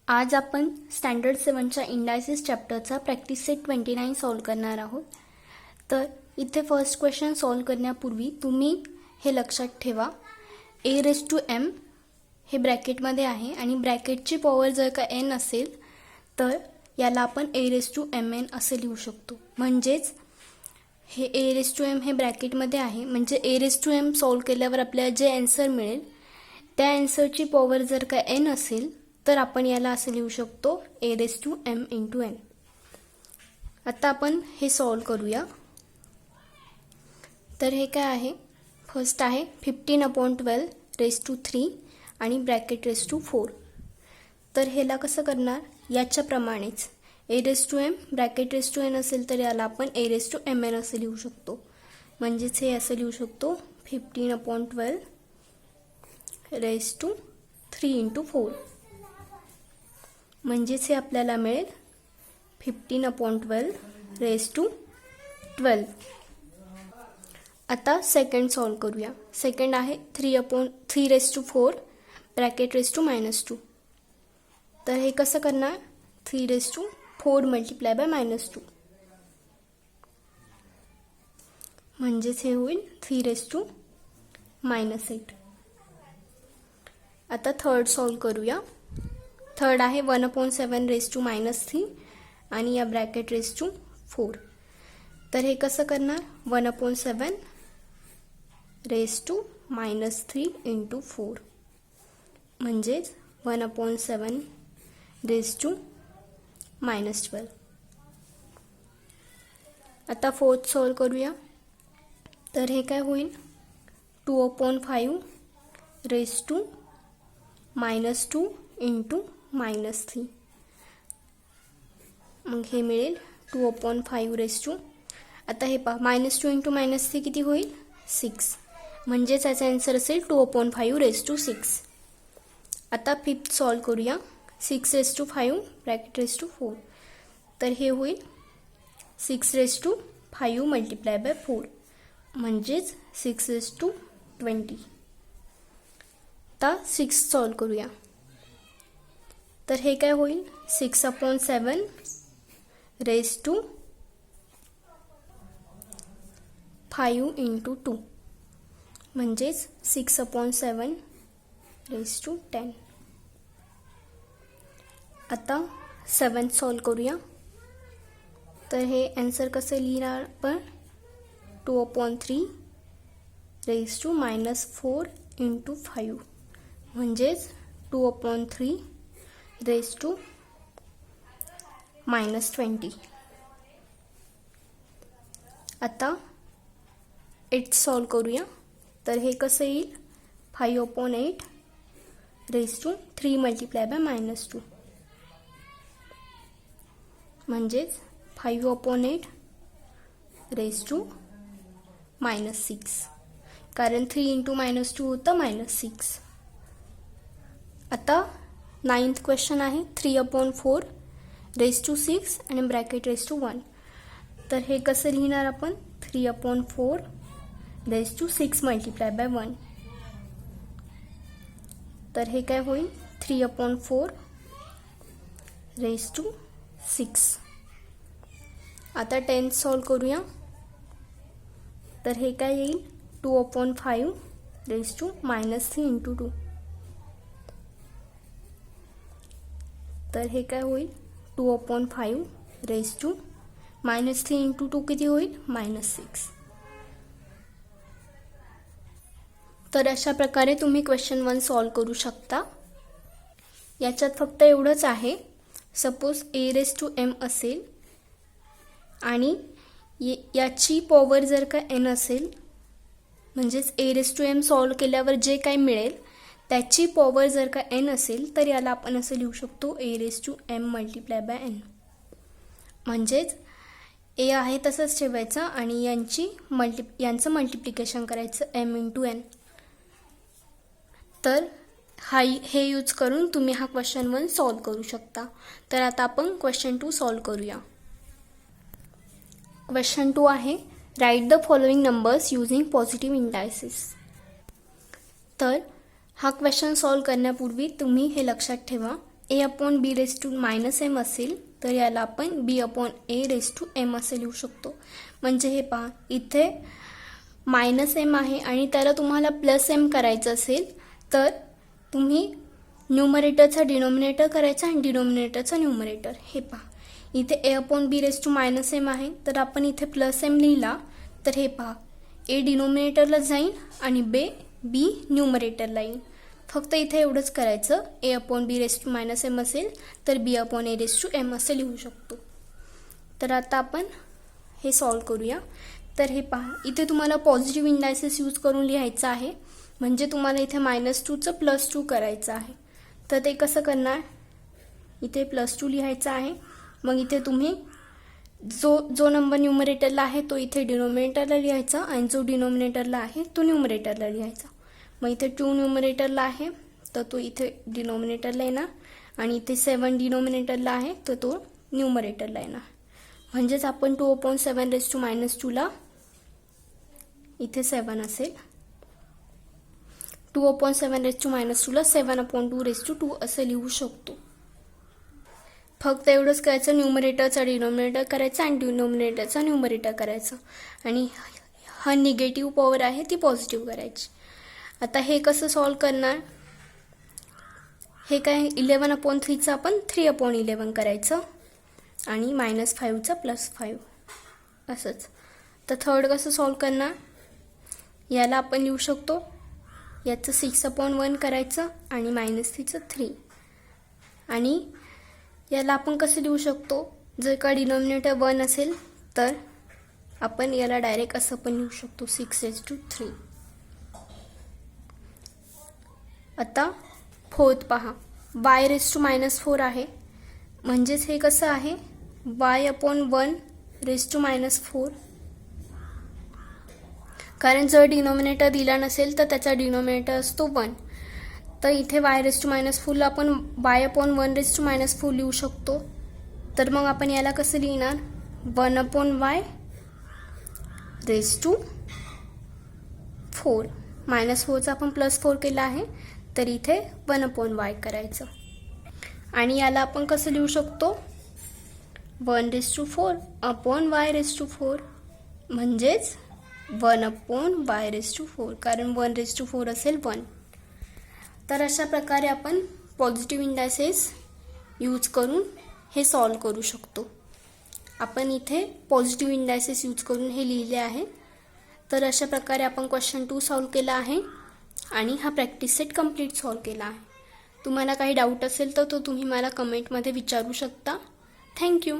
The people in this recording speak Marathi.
आज आपण स्टँडर्ड 7च्या इंडायसिस चॅप्टरचा प्रॅक्टिस सेट 29 सॉल्व करणार आहोत. तर इथे फर्स्ट क्वेश्चन सॉल्व करण्यापूर्वी तुम्ही हे लक्षात ठेवा, a⁻m हे ब्रॅकेटमध्ये आहे आणि ब्रॅकेटची पॉवर जर का n असेल तर याला आपण a⁻mn असे लिहू शकतो. म्हणजेच हे a⁻m हे ब्रॅकेटमध्ये आहे, म्हणजे a⁻m सॉल्व केल्यावर आपल्याला जे आन्सर मिळेल त्या आन्सरची पॉवर जर का n असेल तर आपण याला असे लिहू शकतो a⁻m × n. आता आपण हे सॉल्व करूया. तर हे काय आहे, फर्स्ट आहे 15/12⁻³ आणि ब्रॅकेट ⁻⁴. तर ह्याला कसं करणार, याच्याप्रमाणेच a⁻m ब्रॅकेट ⁻n असेल तर याला आपण a⁻mn असे लिहू शकतो. म्हणजेच हे असं लिहू शकतो 15/12⁻³ × 4. म्हणजेच हे आपल्याला मिळेल 15/12⁻12. आता सेकंड सॉल्व करूया. सेकंड आहे 3/4 ब्रॅकेट ⁻². तर हे कसं करणार, 3/4 × -2 म्हणजेच हे होईल 3/−8. आता थर्ड सॉल्व करूया. थर्ड आहे 1/7⁻³ आणि या ब्रॅकेट ⁻⁴. तर हे कसं करणार, 1/7⁻³ × 4 म्हणजेच 1/7⁻12. आता फोर्थ सॉल्व करूया. तर हे काय होईल, 2/5⁻² × -3. मग हे मिळेल 2/5 आता हे पहा, -2 × -3 किती होईल, 6. म्हणजेच याचा आन्सर असेल 2/5 आता फिफ्थ सॉल्व करूया. 6/5 ब्रॅकेट ⁻⁴. तर हे होईल 6/5 × 4 म्हणजेच 6/20. आता 6 सॉल्व करूया. तर हे काय होईल, 6/7 ⁻⁵ × 2 म्हणजेच 6/7 ⁻10. आता 7 सॉल्व करूया. तर हे आन्सर कसं लिहिणार आपण, 2/3 ⁻⁴ × 5 म्हणजेच 2/3 ⁻20. आता 8 सॉल्व करूया. तर हे कसं येईल, 5/8 ⁻³ × म्हणजेच 5/8 ⁻6 कारण 3 × -2 होतं -6. आता 9th क्वेश्चन आहे 3/4 ⁻⁶ आणि ब्रॅकेट ⁻1. तर हे कसं लिहिणार आपण, 3/4 ⁻⁶ × 1. तर हे काय होईल, 3/4 ⁻⁶. आता 10th सॉल्व करूया. तर हे काय येईल, 2/5 ⁻−3 × 2. तर हे काय होईल, 2/5 ⁻−3 × 2 किती होईल, -6. तर अशा प्रकारे तुम्ही क्वेश्चन 1 सॉल्व करू शकता. याच्यात फक्त एवढंच आहे, सपोज a⁻m असेल आणि याची पॉवर जर का n असेल, म्हणजेच a⁻m सॉल्व केल्यावर जे काही मिळेल त्याची पॉवर जर का n असेल तर याला आपण असं लिहू शकतो a⁻m × n. म्हणजेच a आहे तसंच ठेवायचं आणि यांचं मल्टिप्लिकेशन करायचं m × n. तर हे यूज करून तुम्ही हा क्वेश्चन 1 सॉल्व करू शकता. तर आता आपण क्वेश्चन 2 सॉल्व करूया. क्वेश्चन 2 आहे write the following numbers using positive indices. तर हा क्वेश्चन सॉल्व करण्यापूर्वी तुम्ही हे लक्षात ठेवा A upon B raise to minus M असेल तर याला आपण B upon A raise to M असे लिहू शकतो. म्हणजे हे पहा, इथे मायनस एम आहे आणि त्याला तुम्हाला प्लस एम करायचं असेल तर तुम्ही न्यूमरेटरचा डिनोमिनेटर करायचा आणि डिनोमिनेटरचा न्यूमरेटर. हे पहा, इथे A upon B raise to minus M आहे तर आपण इथे प्लस एम लिहिला तर हे पहा, ए डिनोमिनेटरला जाईल आणि बी न्यूमरेटरला येईल. फक्त इथे एवढंच करायचं, A upon B raise to minus M असेल तर B upon A raise to M असे लिहू शकतो. तर आता आपण हे सॉल्व करूया. तर हे पहा, इथे तुम्हाला पॉझिटिव्ह इंडायसेस यूज करून लिहायचं आहे. म्हणजे तुम्हाला इथे -2चं +2 करायचं आहे. तर ते कसं करणार, इथे +2 लिहायचं आहे. मग इथे तुम्ही जो नंबर न्यूमरेटरला आहे तो इथे डिनोमिनेटरला लिहायचा आणि जो डिनोमिनेटरला आहे तो न्यूमरेटरला लिहायचा. मग इथे 2 न्यूमरेटरला आहे तर तो इथे डिनोमिनेटरला येणार आणि इथे 7 डिनोमिनेटरला आहे तर तो न्यूमरेटरला येणार. म्हणजेच आपण 2/7 रेस टू -2ला इथे 7 असेल. 2/7 रेस टू -2ला 7/2 रेस टू 2 असे लिहू शकतो. फक्त एवढंच करायचं, न्यूमरेटरचा डिनोमिनेटर करायचा आणि डिनोमिनेटरचा न्यूमरेटर करायचं आणि हा निगेटिव्ह पॉवर आहे ती पॉझिटिव्ह करायची. आता हे कसं सॉल्व करणार, हे काय 11/3चं आपण 3/11 करायचं आणि -5चा +5 असंच. तर थर्ड कसं सॉल्व करणार, याला आपण लिहू शकतो, याचं 6/1 करायचं आणि -3चं 3 आणि याला आपण कसं लिहू शकतो, जर का डिनोमिनेटर 1 असेल तर आपण याला डायरेक्ट असं पण लिहू शकतो 6/3. आता फोर्थ पहा, y रेस टू -4 आहे. म्हणजेच हे कसं आहे, y/1 रेस टू -4. कारण जर डिनोमिनेटर दिला नसेल तर त्याचा डिनोमिनेटर असतो 1. तर इथे y रेस टू -4ला आपण y/1 रेस टू -4 लिहू शकतो. तर मग आपण याला कसं लिहिणार, 1/y रेस टू 4. -4चा आपण +4 केला आहे तर इथे 1/y करायचं आणि याला आपण कसं लिहू शकतो, 1/4 अपॉन y रेस टू 4. म्हणजेच 1/y रेस टू 4, कारण 1/4 असेल 1. तर अशा प्रकारे आपण पॉझिटिव्ह इंडायसेस यूज करून हे सॉल्व करू शकतो. आपण इथे पॉझिटिव्ह इंडायसेस यूज करून हे लिहिले आहे. तर अशा प्रकारे आपण क्वेश्चन 2 सॉल्व केला आहे आणि हा प्रॅक्टिस सेट कंप्लीट सॉल्व केला आहे. तुम्हाला काही डाऊट असेल तर तो तुम्ही मला कमेंटमध्ये विचारू शकता. थँक्यू.